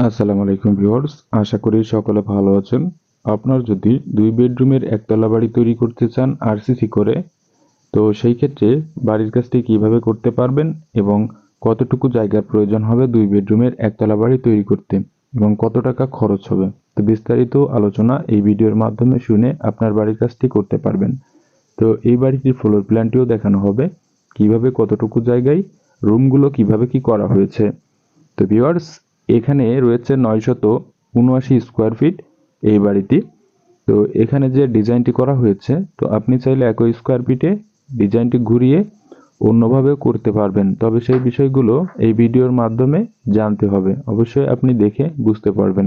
আসসালামু আলাইকুম ভিউয়ার্স, আশা করি সকলে ভালো আছেন। আপনার যদি 2 বেডরুমের একতলা বাড়ি তৈরি করতে চান আরসিসি করে, তো সেই ক্ষেত্রে বাড়ির কাজটি কিভাবে করতে পারবেন এবং কতটুকু জায়গার প্রয়োজন হবে 2 বেডরুমের একতলা বাড়ি তৈরি করতে এবং কত টাকা খরচ হবে, তো বিস্তারিত আলোচনা এই ভিডিওর মাধ্যমে শুনে আপনার বাড়ির কাজটি করতে পারবেন। তো এই বাড়িটির ফ্লোর প্ল্যানটিও দেখানো হবে, কিভাবে কতটুকু জায়গায় রুমগুলো কিভাবে কি করা হয়েছে। তো ভিউয়ার্স, এখানে রয়েছে 979 স্কোয়ার ফিট এই বাড়িটি। তো এখানে যে ডিজাইনটি করা হয়েছে, তো আপনি চাইলে একই স্কোয়ার ফিটে ডিজাইনটি ঘুরিয়ে অন্যভাবেও করতে পারবেন, তবে সেই বিষয়গুলো এই ভিডিওর মাধ্যমে জানতে হবে, অবশ্যই আপনি দেখে বুঝতে পারবেন।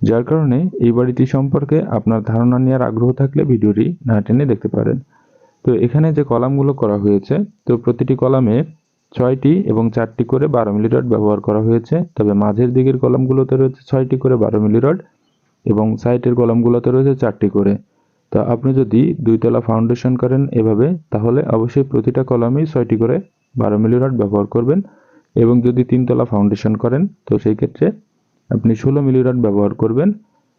যার কারণে এই বাড়িটি সম্পর্কে আপনার ধারণা নেওয়ার আগ্রহ থাকলে ভিডিওটি না টেনে দেখতে পারেন। তো এখানে যে কলামগুলো করা হয়েছে, তো প্রতিটি কলামে 6টি এবং 4টি করে 12 মিলি রড ব্যবহার করা হয়েছে। তবে মাঝের দিকের কলামগুলোতে রয়েছে 6টি করে 12 মিলি রড এবং সাইডের কলামগুলোতে রয়েছে 4টি করে। তো আপনি যদি 2 তলা ফাউন্ডেশন করেন এভাবে, তাহলে অবশ্যই প্রতিটা কলামেই 6টি করে 12 মিলি রড ব্যবহার করবেন। এবং যদি 3 তলা ফাউন্ডেশন করেন, তো সেই ক্ষেত্রে আপনি 16 মিলি রড ব্যবহার করবেন।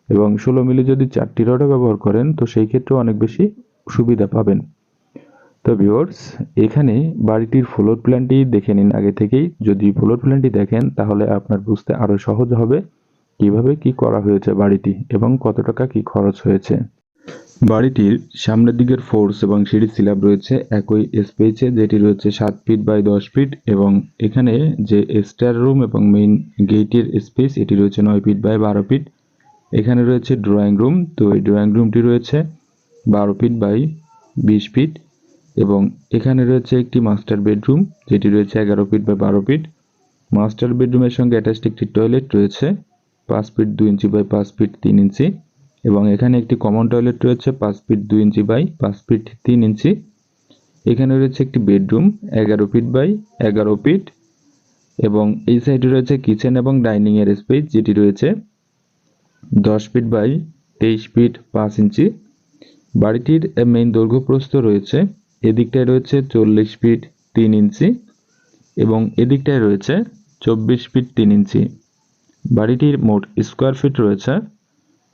এবং 16 মিলি যদি 4টি রডও ব্যবহার করেন, তো সেই ক্ষেত্রেও অনেক বেশি সুবিধা পাবেন। তো ভিউয়ার্স, এখানে বাড়িটির ফ্লোর প্ল্যানটি দেখে নিন আগে থেকেই। যদি ফ্লোর প্ল্যানটি দেখেন তাহলে আপনার বুঝতে আরো সহজ হবে কিভাবে কি করা হয়েছে বাড়িটি এবং কত টাকা কি খরচ হয়েছে। বাড়িটির সামনের দিকের ফোর্স এবং সিঁড়ির স্ল্যাব রয়েছে একই স্পেসে, যেটি রয়েছে 7 ফিট বাই 10 ফিট। এবং এখানে যে স্টার রুম এবং মেইন গেটের স্পেস, এটি রয়েছে 9 ফিট বাই 12 ফিট। এখানে রয়েছে ড্রয়িং রুম, তো এই ড্রয়িং রুমটি রয়েছে 12 ফিট বাই 20 ফিট। এবং এখানে রয়েছে একটি মাস্টার বেডরুম, যেটি রয়েছে 11 ফিট বাই 12 ফিট। মাস্টার বেডরুমের সঙ্গে অ্যাটাচড একটি টয়লেট রয়েছে 5 ফিট 2 ইঞ্চি বাই 5 ফিট 3 ইঞ্চি। এবং এখানে একটি কমন টয়লেট রয়েছে 5 ফিট 2 ইঞ্চি বাই 5 ফিট 3 ইঞ্চি। এখানে রয়েছে একটি বেডরুম 11 ফিট বাই 11 ফিট। এবং এই সাইডে রয়েছে কিচেন এবং ডাইনিং এর স্পেস, যেটি রয়েছে 10 ফিট বাই 23 ফিট 5 ইঞ্চি। বাড়িটির মেইন দৈর্ঘ্য প্রস্থ রয়েছে, এদিকটায় রয়েছে 40 ফিট 3 ইঞ্চি এবং এদিকটায় রয়েছে 24 ফিট 3 ইঞ্চি। বাড়িটির মোট স্কোয়ার ফিট রয়েছে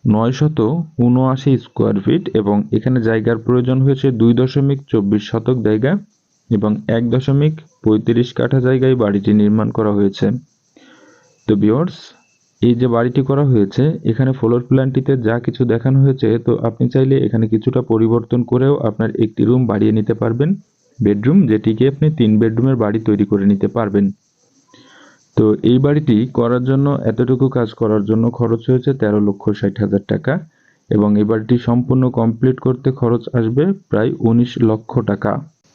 979 স্কোয়ার ফিট এবং এখানে জায়গার প্রয়োজন হয়েছে 2.24 শতক জায়গা এবং 1.35 কাঠা জায়গায় বাড়িটি নির্মাণ করা হয়েছে। তো ভিউয়ার্স, এই যে বাড়িটি করা হয়েছে, এখানে ফ্লোর প্ল্যানটিতে যা কিছু দেখানো হয়েছে, তো আপনি চাইলে এখানে কিছুটা পরিবর্তন করেও আপনার একটি রুম বাড়িয়ে নিতে পারবেন, বেডরুম, যেটিকে আপনি 3 বেডরুমের বাড়ি তৈরি করে নিতে পারবেন। তো এই বাড়িটি করার জন্য, এতটুকু কাজ করার জন্য খরচ হয়েছে 13,60,000 টাকা এবং এই বাড়িটি সম্পূর্ণ কমপ্লিট করতে খরচ আসবে প্রায় 19 লক্ষ টাকা।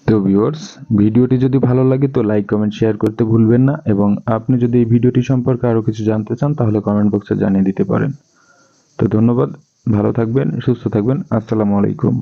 তো ভিউয়ার্স, ভিডিওটি যদি ভালো লাগে তো লাইক কমেন্ট শেয়ার করতে ভুলবেন না এবং আপনি যদি এই ভিডিওটি সম্পর্কে আরো কিছু জানতে চান তাহলে কমেন্ট বক্সে জানিয়ে দিতে পারেন। তো ধন্যবাদ, ভালো থাকবেন, সুস্থ থাকবেন, আসসালামু আলাইকুম।